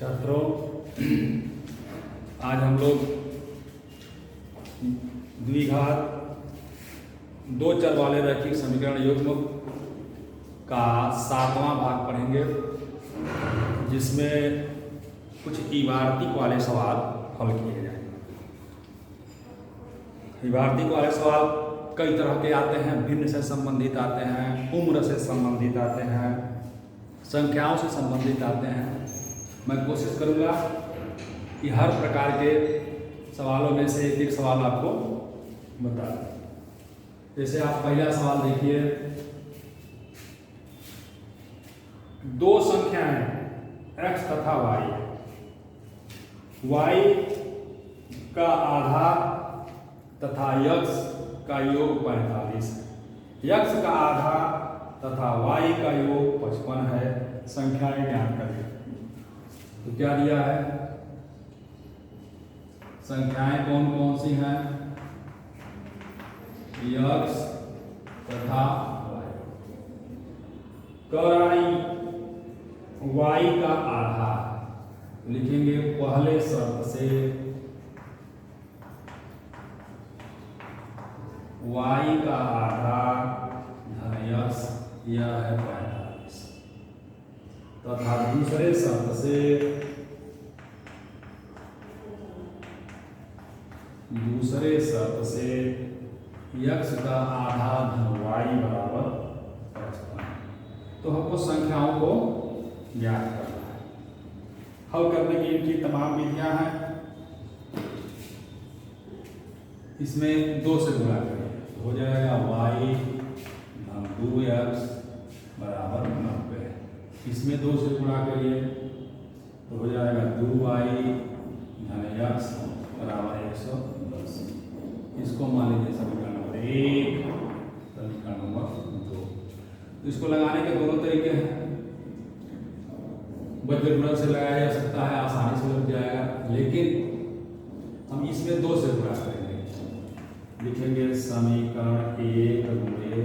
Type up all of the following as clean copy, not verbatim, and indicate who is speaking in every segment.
Speaker 1: छात्रों, आज हम लोग द्विघात दो चर वाले रैखिक समीकरण युग्म का 7वां भाग पढ़ेंगे, जिसमें कुछ इबारतिक वाले सवाल हल किए जाएंगे। इबारतिक वाले सवाल कई तरह के आते हैं, भिन्न से संबंधित आते हैं, उम्र से संबंधित आते हैं, संख्याओं से संबंधित आते हैं। मैं कोशिश करूँगा कि हर प्रकार के सवालों में से एक एक सवाल आपको बता दूं। जैसे आप पहला सवाल देखिए, दो संख्याएं x तथा y का आधा तथा x का योग 45 है। x का आधा तथा y का योग 55 है। संख्याएं ज्ञात करिए। तो क्या दिया है? संख्याएं कौन कौन सी हैं? x तथा y। कराई y का आधा लिखेंगे पहले शर्त से y का आधा धन x, यह है 45, तथा दूसरे शर्त से x का आधा धन y बराबर 55। तो हमको संख्याओं को ज्ञात करना है। हल करने की इनकी तमाम विधियां हैं। इसमें 2 से गुणा करिए, हो जाएगा y धन 2x बराबर 90। इसमें 2 से गुणा करिए तो हो जाएगा 2y धन x बराबर 110। इसको मान लीजिए समीकरण नंबर 1, समीकरण नंबर 2। इसको लगाने के दोनों तरीके हैं। बज्र गुणन से लगाया जा सकता है, आसानी से लग जाएगा, लेकिन हम इसमें 2 से गुणा करेंगे। लिखेंगे समीकरण 1 गुणे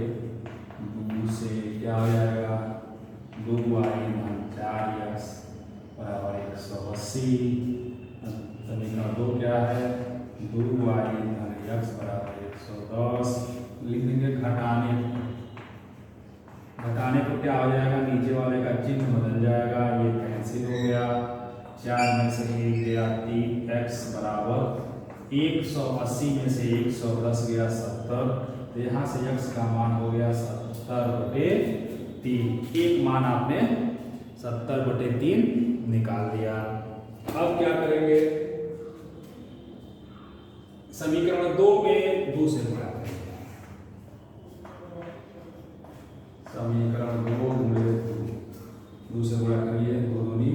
Speaker 1: 2 से क्या हो जाएगा? 2y धन 4x बराबर 180। समीकरण 2 क्या है? 2y धन x बराबर 110। लिख देंगे घटाने पर क्या हो जाएगा? नीचे वाले का चिन्ह बदल जाएगा, ये कैंसिल हो गया। 4 में से 1 गया 3, x बराबर 180 में से 110 गया 70। तो यहाँ से x का मान हो गया 70/3। एक मान आपने 70/3 निकाल दिया। अब क्या करेंगे? समीकरण 2 में 2 से गुणा करेंगे। समीकरण 2 गुणे 2 से गुणा करिए, 2 दूनी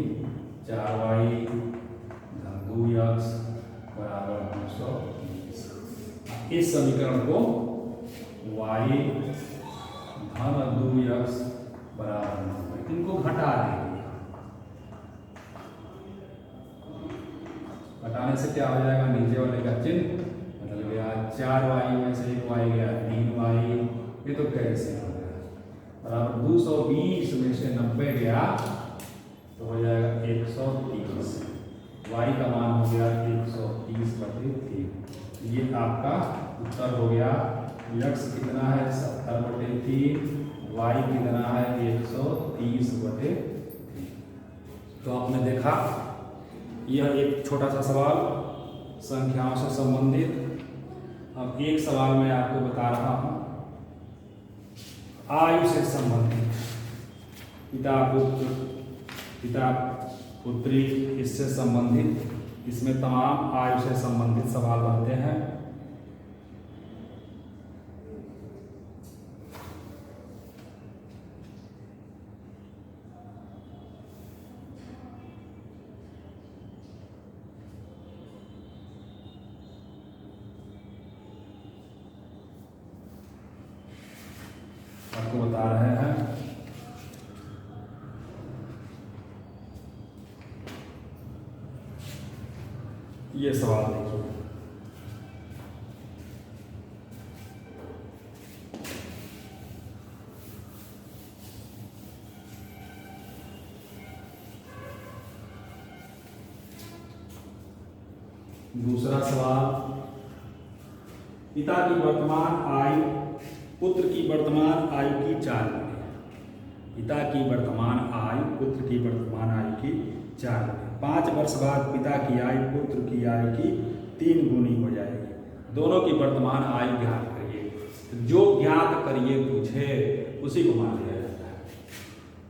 Speaker 1: 4y धन 2x बराबर 220। इस समीकरण को y धन 2x बराबर 90, इनको घटा देंगे। घटाने से क्या हो जाएगा? नीचे वाले का चिन्ह बदल गया। 4y में से 1y गया 3y, ये तो कैसे हो गया? बराबर 220 में से 90 गया तो हो जाएगा 130। y का मान हो गया 130/3। ये आपका उत्तर हो गया। x कितना है? 70/3। y कितना है? 130/3। तो आपने देखा, यह एक छोटा सा सवाल संख्याओं से संबंधित। अब एक सवाल मैं आपको बता रहा हूं आयु से संबंधित। पिता पुत्री, इससे संबंधित, इसमें तमाम आयु से संबंधित सवाल बनते हैं। आपको बता रहे हैं। ये सवाल देखिए, दूसरा सवाल, पिता की वर्तमान आयु पुत्र की वर्तमान आयु की 4 गुनी है। पिता की वर्तमान आयु पुत्र की वर्तमान आयु की 4 गुनी। 5 वर्ष बाद पिता की आयु पुत्र की आयु की 3 गुनी हो जाएगी। दोनों की वर्तमान आयु ज्ञात करिए। जो ज्ञात करिए पूछे उसी को मान लिया जाता है।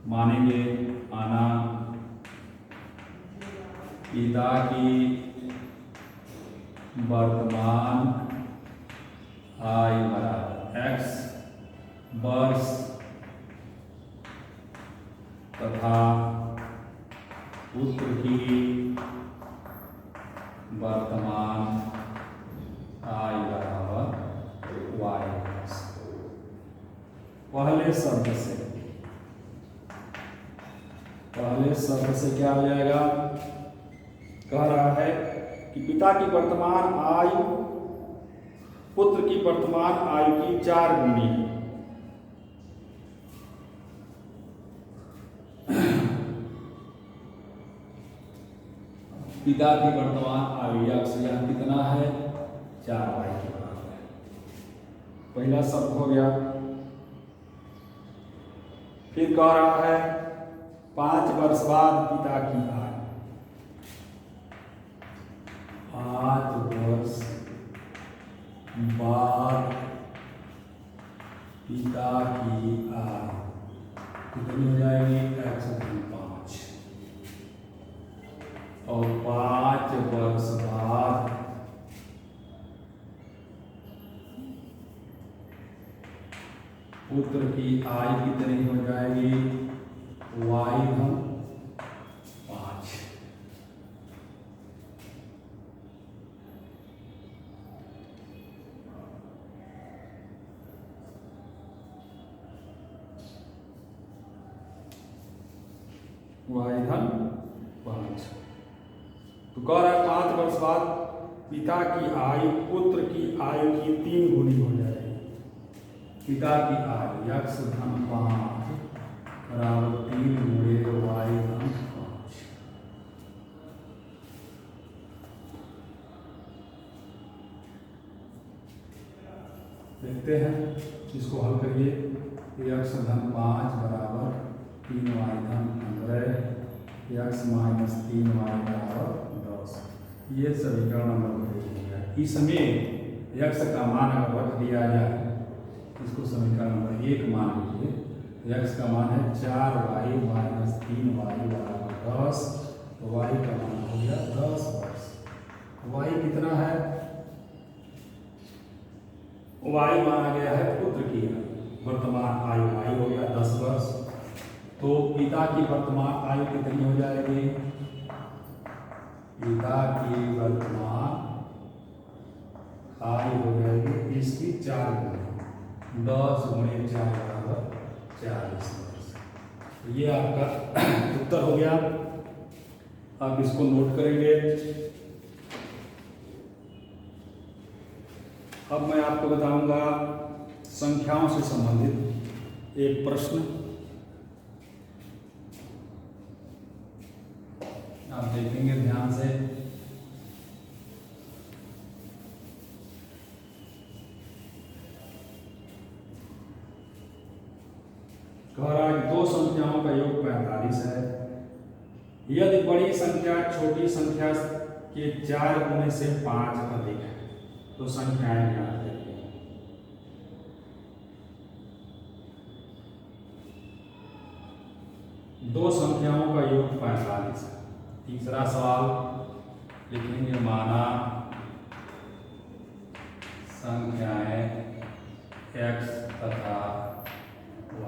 Speaker 1: मानेंगे माना पिता की वर्तमान आयु बराबर x वर्ष तथा पुत्र की वर्तमान आयु बराबर y वर्ष। पहले शब्द से क्या हो जाएगा? कह रहा है कि पिता की वर्तमान आयु पुत्र की वर्तमान आयु की 4 गुनी है। पिता की वर्तमान आयु यहाँ कितना है? 4y के बराबर है। पहला शब्द हो गया। फिर कह रहा है 5 वर्ष बाद पिता की आयु, 5 वर्ष बाद पिता की आयु कितनी हो जाएगी? x/5। और 5 वर्ष बाद पुत्र की आयु कितनी हो जाएगी? y/5। y/5। तो कह रहा है 5 वर्ष बाद पिता की आयु पुत्र की आयु की 3 गुनी हो जाएगी। पिता की आयु x/5 बराबर 3 गुणे y/5। देखते हैं इसको हल करिए। x/5 बराबर 3y/15, x - 3y बराबर 10। ये समीकरण नंबर 2 हो गया। इसमें x का मान अगर रख दिया जाए, इसको समीकरण नंबर 1 मान लीजिए। x का मान है 4y - 3y बराबर 10। तो y का मान हो गया 10 वर्ष। y कितना है? y माना गया है पुत्र की वर्तमान आयु, आयु हो गया 10 वर्ष। तो पिता की वर्तमान आयु कितनी हो जाएगी? पिता की वर्तमान आयु हो जाएगी इसकी 4 गुनी। 10 गुणे 4 बराबर 40 वर्ष। तो ये आपका उत्तर हो गया। आप इसको नोट करेंगे। अब मैं आपको बताऊंगा संख्याओं से संबंधित एक प्रश्न। आप देखेंगे ध्यान से। कह रहा है 2 संख्याओं का योग 45 है। यदि बड़ी संख्या छोटी संख्या के 4 गुने से 5 अधिक है तो संख्याएं ज्ञात करिए। दो संख्याओं का योग 45 है। तीसरा सवाल लिखेंगे माना संख्याएं x तथा y।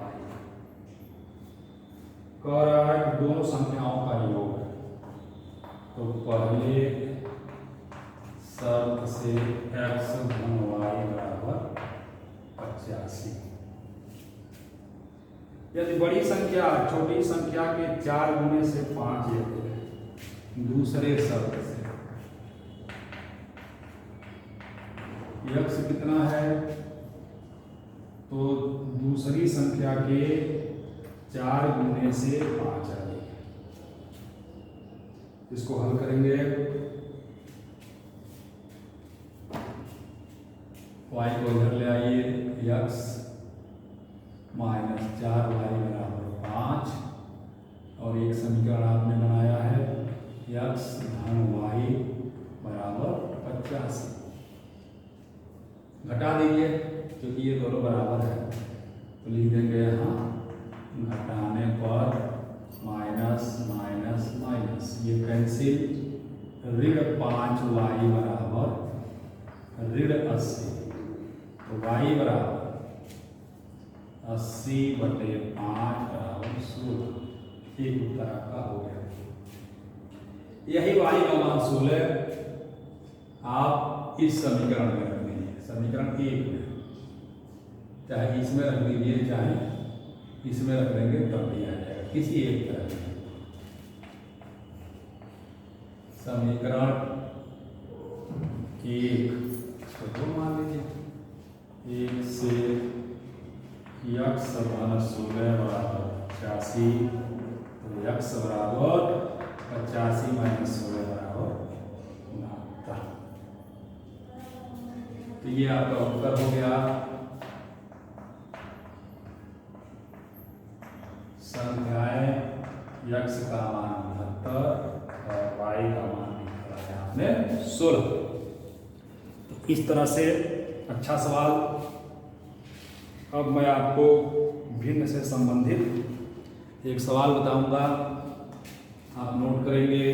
Speaker 1: कह रहा है कि दोनों संख्याओं का योग है। तो पहले शर्त से x धन y बराबर 85। यदि बड़ी संख्या छोटी संख्या के 4 गुने से 5 है। दूसरे शब्द से x कितना है? तो दूसरी संख्या के 4 गुने से 5 अधिक। इसको हल करेंगे। y को इधर ले आइए, x माइनस 4y बराबर 5, और एक समीकरण आपने बनाया है x धन y बराबर 85। घटा दीजिए क्योंकि ये दोनों बराबर है, तो लिख देंगे यहाँ घटाने पर माइनस माइनस माइनस, ये कैंसिल, ऋण 5y बराबर ऋण 80, तो y बराबर 80/5 बराबर 16। एक उत्तर आपका हो गया। यही y का मान 16 आप इस समीकरण में रख दीजिए, समीकरण 1 में, चाहे इसमें रख दीजिए चाहे इसमें रख देंगे तब भी आ जाएगा, किसी एक तरह से। समीकरण 1 तो मान लीजिए 1 से x धन 16 बराबर 85, तो x बराबर 85 माइनस 16 बराबर 69। तो ये आपका उत्तर हो गया। संख्याएं x का मान 72 और y का मान निकाला है आपने 16। तो इस तरह से अच्छा सवाल। अब मैं आपको भिन्न से संबंधित एक सवाल बताऊंगा, आप नोट करेंगे।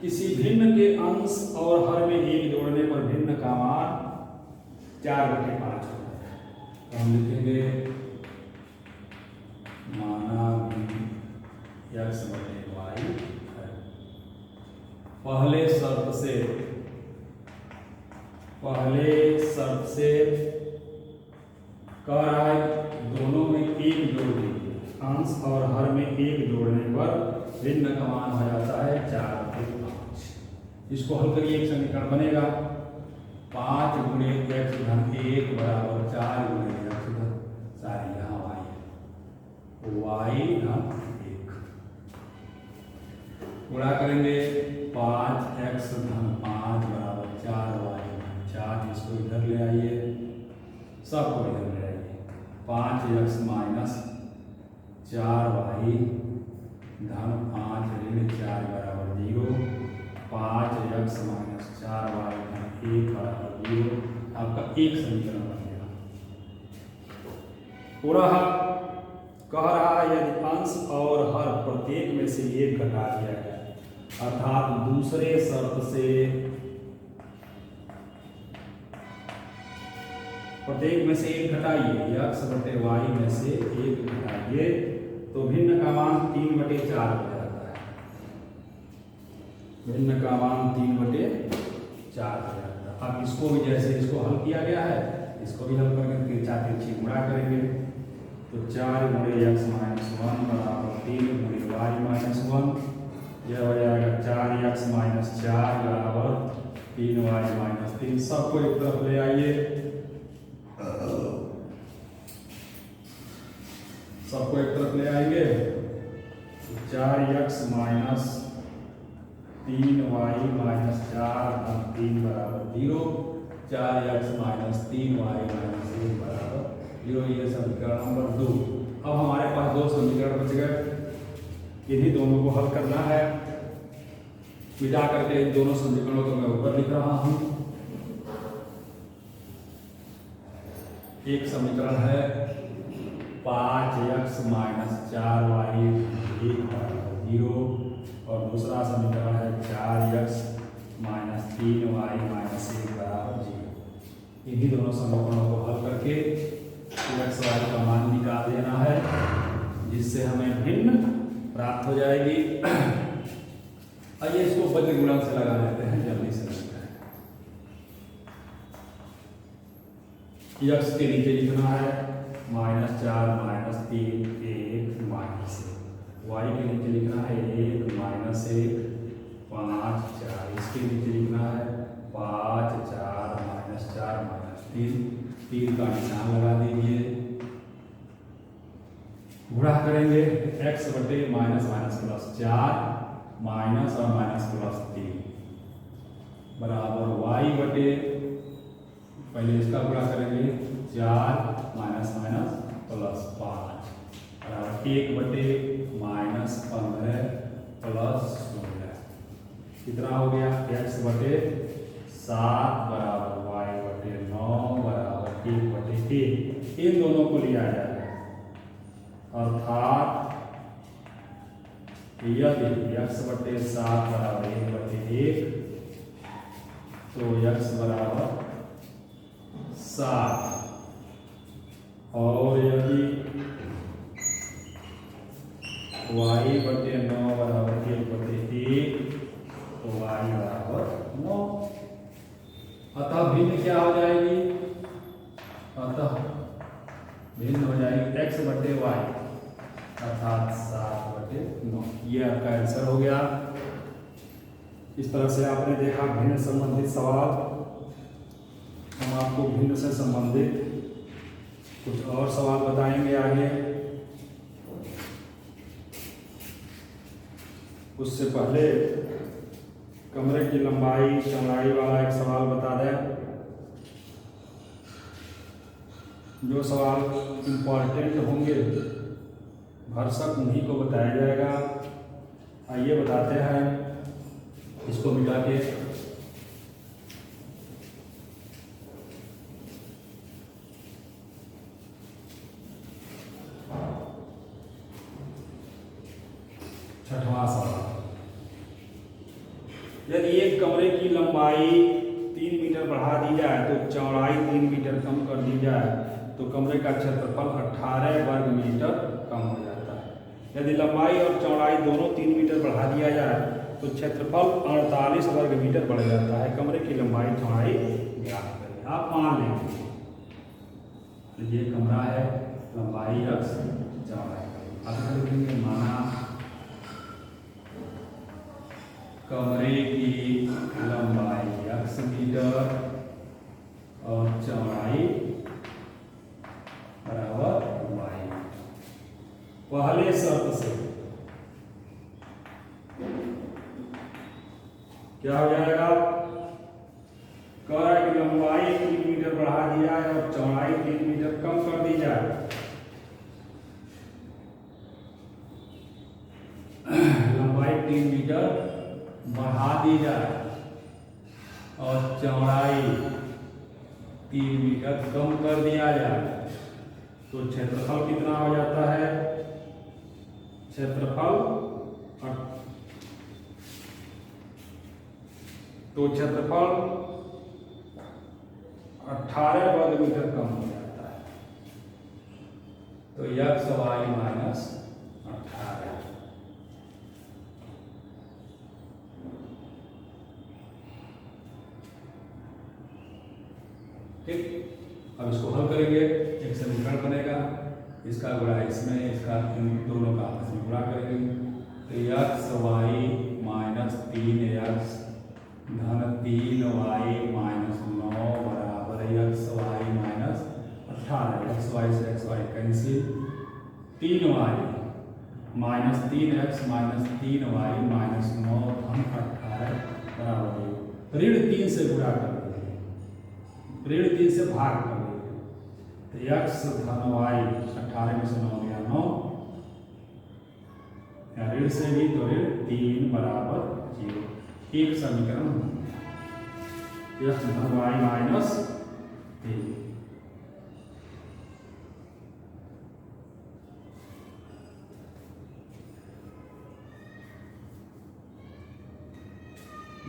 Speaker 1: किसी भिन्न के अंश और हर में 1 जोड़ने पर भिन्न का मान 4/5 होता है। तो हम लिखेंगे माना x/y है। पहले शर्त से कह रहा है दोनों में 1 जोड़ दीजिए, अंश और हर में 1 जोड़ने पर भिन्न का मान हो जाता है 4/5। इसको हल करिए, एक समीकरण बनेगा 5 गुणे x धन 1 बराबर 4 गुणे x धन, सारी यहाँ y धन 1 गुणा करेंगे 5x धन 5 बराबर 4y धन 4, इसको इधर ले आइए, सबको इधर ले आइए, 5x माइनस 4y धन 5 ऋण 4 बराबर 0, 5x माइनस 4y धन 1 बराबर 0। आपका एक समीकरण बन गया। पुनः कह रहा है यदि अंश और हर प्रत्येक में से 1 घटा दिया जाए, अर्थात दूसरे शर्त से प्रत्येक में से 1 घटाइए, x/y में से 1 घटाइए, तो भिन्न का मान 3/4 हो जाता है। भिन्न का मान 3/4 हो जाता है। अब इसको भी जैसे इसको हल किया गया है, इसको भी हल करके तिरछा तिरछी गुणा करेंगे, तो 4 गुणे x माइनस 1 बराबर 3 गुणे y माइनस 1, यह हो जाएगा 4x माइनस 4 बराबर 3y माइनस 3। सबको एक तरफ ले आइए, सबको एक तरफ ले आएंगे, तो 4x माइनस 3y माइनस 4 धन 3 बराबर 0, 4x माइनस 3y माइनस 1 बराबर 0। ये समीकरण नंबर 2। अब हमारे पास 2 समीकरण बच गए, इन्हीं दोनों को हल करना है। मिटा करके इन दोनों समीकरणों को मैं ऊपर लिख रहा हूं। एक समीकरण है 5x माइनस 4y 1 बराबर 0, और दूसरा समीकरण है 4x माइनस 3y माइनस 1 बराबर 0। इन्हीं दोनों समीकरणों को हल करके x y का मान निकाल देना है, जिससे हमें भिन्न प्राप्त हो जाएगी। आइए इसको बद्ध गुणक से लगा लेते हैं, जल्दी से लगता है। x के नीचे लिखना है -4 -3 1 -1, y के नीचे लिखना है 1 -1 5 4, इसके नीचे लिखना है 5 4 -4 -3, 3 का निशान लगा दीजिए। गुणा करेंगे x बटे माइनस माइनस प्लस 4 माइनस और माइनस प्लस 3 बराबर y बटे, पहले इसका गुणा करेंगे 4 माइनस माइनस प्लस 5 बराबर 1 बटे माइनस 15 प्लस 16 कितना हो गया x बटे 7 बराबर y बटे 9 बराबर 1 बटे 1। इन दोनों को लिया जाएगा अर्थात यदि x बटे 7 बराबर 1 बटे 1 तो x बराबर 7 और यदि y बटे 9 बराबर 1 बटे 1 तो y बराबर 9। अतः भिन्न क्या हो जाएगी, अतः भिन्न हो जाएगी x बटे y अर्थात 7 बटे 9। ये आपका आंसर हो गया। इस तरह से आपने देखा भिन्न संबंधित सवाल। हम आपको भिन्न से संबंधित कुछ और सवाल बताएंगे आगे। उससे पहले कमरे की लंबाई चौड़ाई वाला एक सवाल बता दें। जो सवाल इम्पॉर्टेंट होंगे भरसक उन्हीं को बताया जाएगा। आइए बताते हैं इसको मिटा के। छठवां सवाल, यदि एक कमरे की लंबाई 3 मीटर बढ़ा दी जाए तो चौड़ाई 3 मीटर कम कर दी जाए तो कमरे का क्षेत्रफल 18 वर्ग मीटर कम हो जाता है। यदि लंबाई और चौड़ाई दोनों 3 मीटर बढ़ा दिया जाए तो क्षेत्रफल 48 वर्ग मीटर बढ़ जाता है। कमरे की लंबाई चौड़ाई ज्ञात करें। आप मान लेंगे ये कमरा है, लंबाई x चौड़ाई। अब लिखेंगे माना कमरे की लंबाई x मीटर और चौड़ाई बराबर y। पहले शर्त से क्या हो जाएगा, कमरे की लंबाई 3 मीटर बढ़ा दिया है और चौड़ाई 3 मीटर कम कर दी जाए। लंबाई 3 मीटर बढ़ा दी जाए और चौड़ाई 3 मीटर कम कर दिया जाए तो क्षेत्रफल कितना हो जाता है, क्षेत्रफल 18 वर्ग मीटर कम हो जाता है। तो x y माइनस 18। ठीक, अब इसको हल करेंगे। एक समीकरण बनेगा, इसका गुणा इसमें, इसका इन दोनों का आपस में गुणा करेंगे तो x y माइनस 3x धन 3y माइनस 9 बराबर x y माइनस 18। एक्स वाई से x y cancel, 3y minus 3x minus 3y minus 9 धन 18 बराबर ऋण 3 से गुणा कर देंगे, ऋण 3 से भाग कर देंगे तो x धन y 18 में से 9 गया 9, ऋण से भी तो ऋण 3 बराबर 0। एक समीकरण x धन y माइनस 3।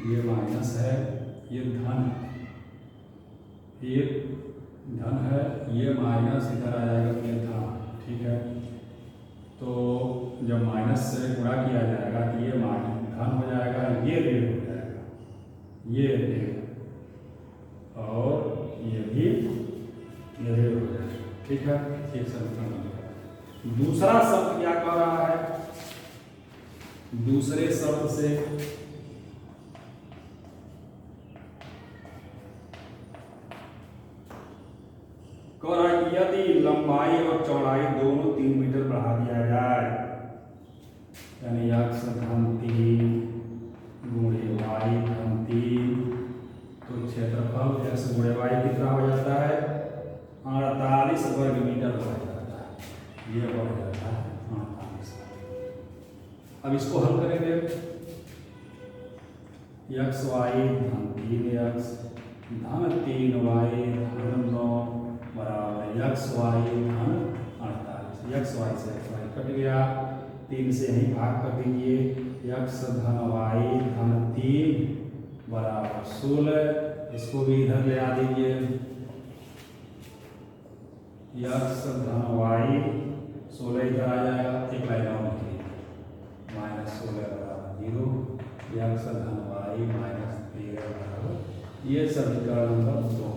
Speaker 1: ये माइनस है, ये धन, ये धन है, ये माइनस इधर आ जाएगा तो ये धन। ठीक है, तो जब माइनस से गुणा किया जाएगा तो ये माइनस धन हो जाएगा, ये ऋण हो जाएगा, ये ऋण और ये भी ये ऋण हो जाएगा। ठीक है, एक समीकरण बनेगा। दूसरा शब्द क्या कह रहा है, दूसरे शब्द से कह रहा है यदि लंबाई और चौड़ाई दोनों 3 मीटर बढ़ा दिया जाए, यानी x धन 3 गुणे y धन 3, तो क्षेत्रफल x गुणे y कितना हो जाता है 48 वर्ग मीटर हो जाता है। ये बढ़ जाता है 48। अब इसको हल करेंगे, x y धन 3x धन 3y धन 9 बराबर x y धन 48। x y से x y कट गया, 3 से यही भाग कर दीजिए, x धन y धन 3 बराबर 16। इसको भी इधर ले आ दीजिए, x धन y 16 इधर आ जाएगा, एक लाइन और निकलेगी, -16 बराबर 0, x धन y -13 बराबर, ये समीकरण नंबर 2।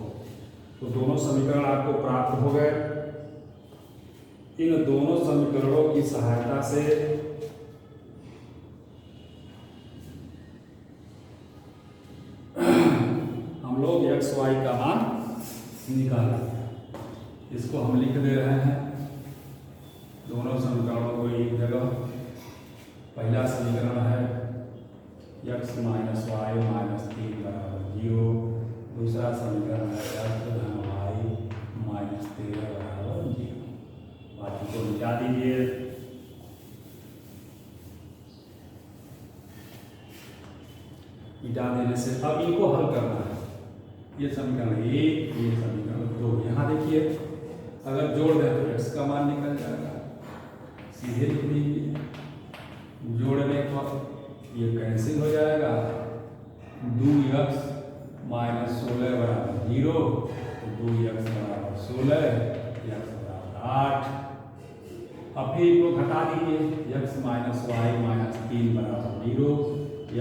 Speaker 1: तो दोनों समीकरण आपको प्राप्त हो गए। इन दोनों समीकरणों की सहायता से हम लोग x y का मान निकालेंगे। इसको हम लिख दे रहे हैं, दोनों समीकरणों को एक जगह। पहला समीकरण है x माइनस वाई माइनस 3 बराबर 0। दूसरा समीकरण है x धन y माइनस 13 बराबर 0। बाकी को मिटा दीजिए। मिटा देने से अब इनको हल करना है। ये समीकरण 1, ये समीकरण 2। यहाँ देखिए, अगर जोड़ दें तो x का मान निकल जाएगा, सीधे लिख दीजिए। जोड़ने पर ये कैंसिल हो जाएगा, 2x माइनस 16 बराबर 0, 2x बराबर 16, x बराबर 8। अब फिर इनको घटा दीजिए, x माइनस वाई माइनस 3 बराबर 0,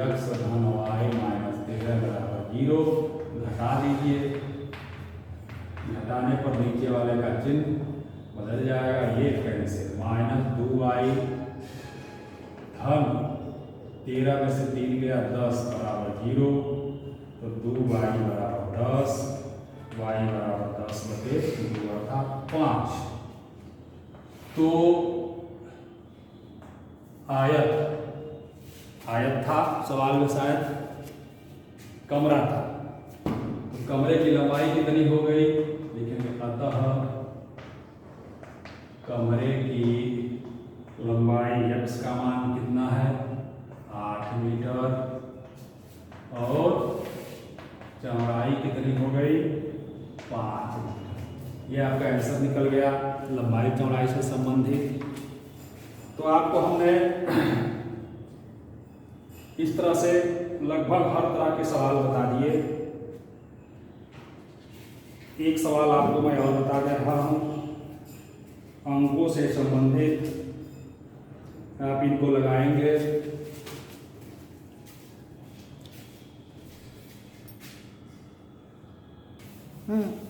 Speaker 1: x धन y माइनस 13 बराबर 0। घटा दीजिए, घटाने पर नीचे वाले का चिन्ह बदल जाएगा, ये कैंसिल, -2y धन 13 में से 3 गया 10 बराबर 0, तो 2y बराबर 10, y बराबर 10 बटे 2 अर्थात 5। तो आयत था सवाल में, शायद कमरा था, तो कमरे की लंबाई कितनी हो गई लिखेंगे, अतः कमरे की लंबाई x का मान कितना है 8 मीटर, और चौड़ाई कितनी हो गई 5 मीटर। ये आपका आंसर निकल गया लंबाई चौड़ाई से संबंधित। तो आपको हमने इस तरह से लगभग हर तरह के सवाल बता दिए। एक सवाल आपको मैं और बता दे रहा हूँ, अंकों से संबंधित, आप इनको लगाएंगे।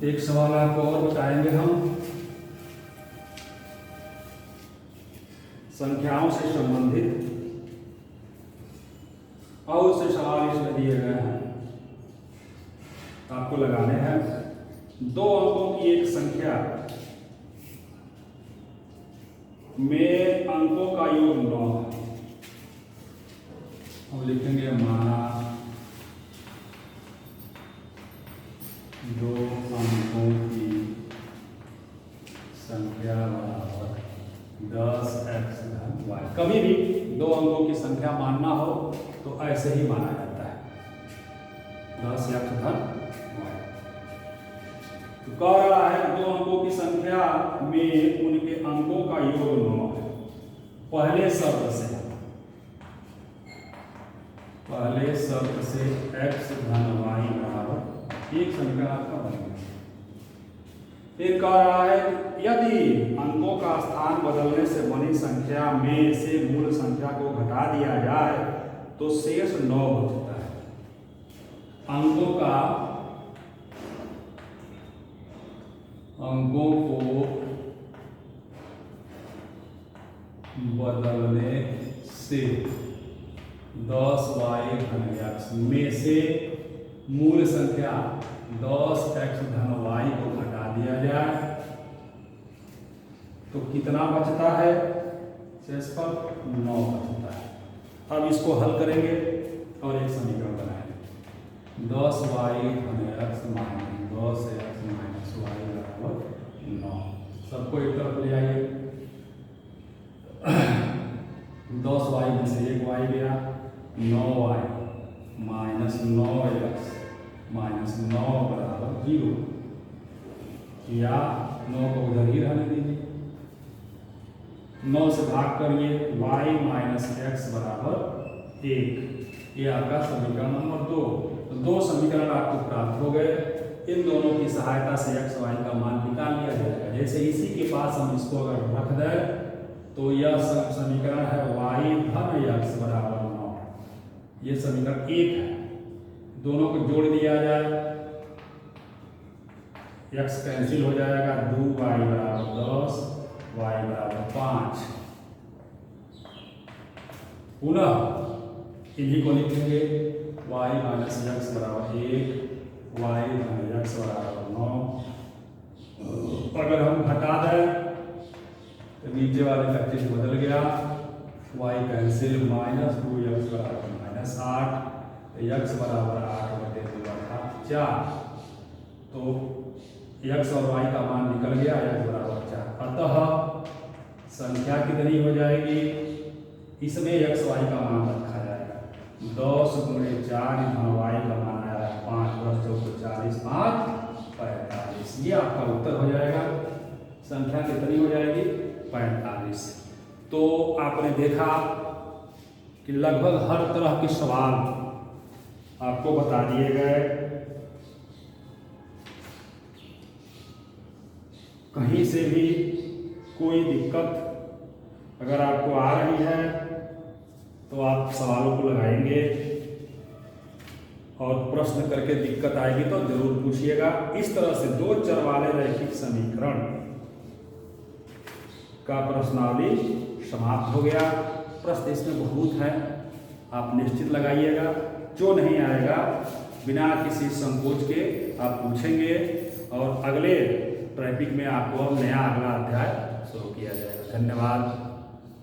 Speaker 1: एक सवाल आपको और बताएंगे हम, संख्याओं से संबंधित, और से सवाल इसमें दिए गए हैं, आपको लगाने हैं। 2 अंकों की एक संख्या में अंकों का योग 9 है। हम लिखेंगे माना 2 अंकों की संख्या बराबर 10x धन y। कभी भी 2 अंकों की संख्या मानना हो तो ऐसे ही माना जाता है, 10x धन y। तो कह रहा है 2 अंकों की संख्या में उनके अंकों का योग 9 है। पहले शर्त से x धन y बराबर एक समीकरण आपका बन गया। फिर कह रहा है यदि अंकों का स्थान बदलने से बनी संख्या में से मूल संख्या को घटा दिया जाए तो शेष 9 बचता है। अंकों को बदलने से 10y धन x में से मूल संख्या 10x धन y को घटा दिया दिया जाए तो कितना बचता है शेषफल 9 बचता है। अब इसको हल करेंगे और एक समीकरण बनाएंगे 10y घन x minus 10x minus y बराबर 9। सबको एक तरफ ले आइए 10y में से एक y गया 9y माइनस 9x माइनस 9 बराबर 0 या 9 को उधर ही रहने दीजिए 9 से भाग करिए y माइनस x बराबर 1। ये आपका समीकरण नंबर 2। तो 2 समीकरण आपको प्राप्त हो गए। इन दोनों की सहायता से x y का मान निकाल लिया जाएगा। जैसे इसी के पास हम इसको अगर रख दें तो यह समीकरण है y धन x बराबर 9। ये समीकरण 1 है। दोनों को जोड़ दिया जाए x कैंसिल हो जाएगा 2y बराबर 10 y बराबर 5। पुनः इन्हीं को लिखेंगे y माइनस x बराबर 1 y धन x बराबर 9। अगर हम घटा दें तो नीचे वाले का चिन्ह बदल गया y कैंसिल माइनस 2x बराबर माइनस 8 x बराबर 8 बटे 2 अर्थात 4। तो x और y का मान निकल गया x बराबर 4। अतः संख्या कितनी हो जाएगी इसमें x y का मान रखा जाएगा 10 गुणे 4 धन y का मान आया 5 10 चौको 40 5 45। ये आपका उत्तर हो जाएगा। संख्या कितनी हो जाएगी 45। तो आपने देखा कि लगभग हर तरह के सवाल आपको बता दिए गए। कहीं से भी कोई दिक्कत अगर आपको आ रही है तो आप सवालों को लगाएंगे और प्रश्न करके दिक्कत आएगी तो जरूर पूछिएगा। इस तरह से 2 चर वाले रैखिक समीकरण का प्रश्नावली समाप्त हो गया। प्रश्न इसमें बहुत है, आप निश्चित लगाइएगा। जो नहीं आएगा बिना किसी संकोच के आप पूछेंगे और अगले टॉपिक में आपको नया अगला अध्याय शुरू किया जाएगा। धन्यवाद।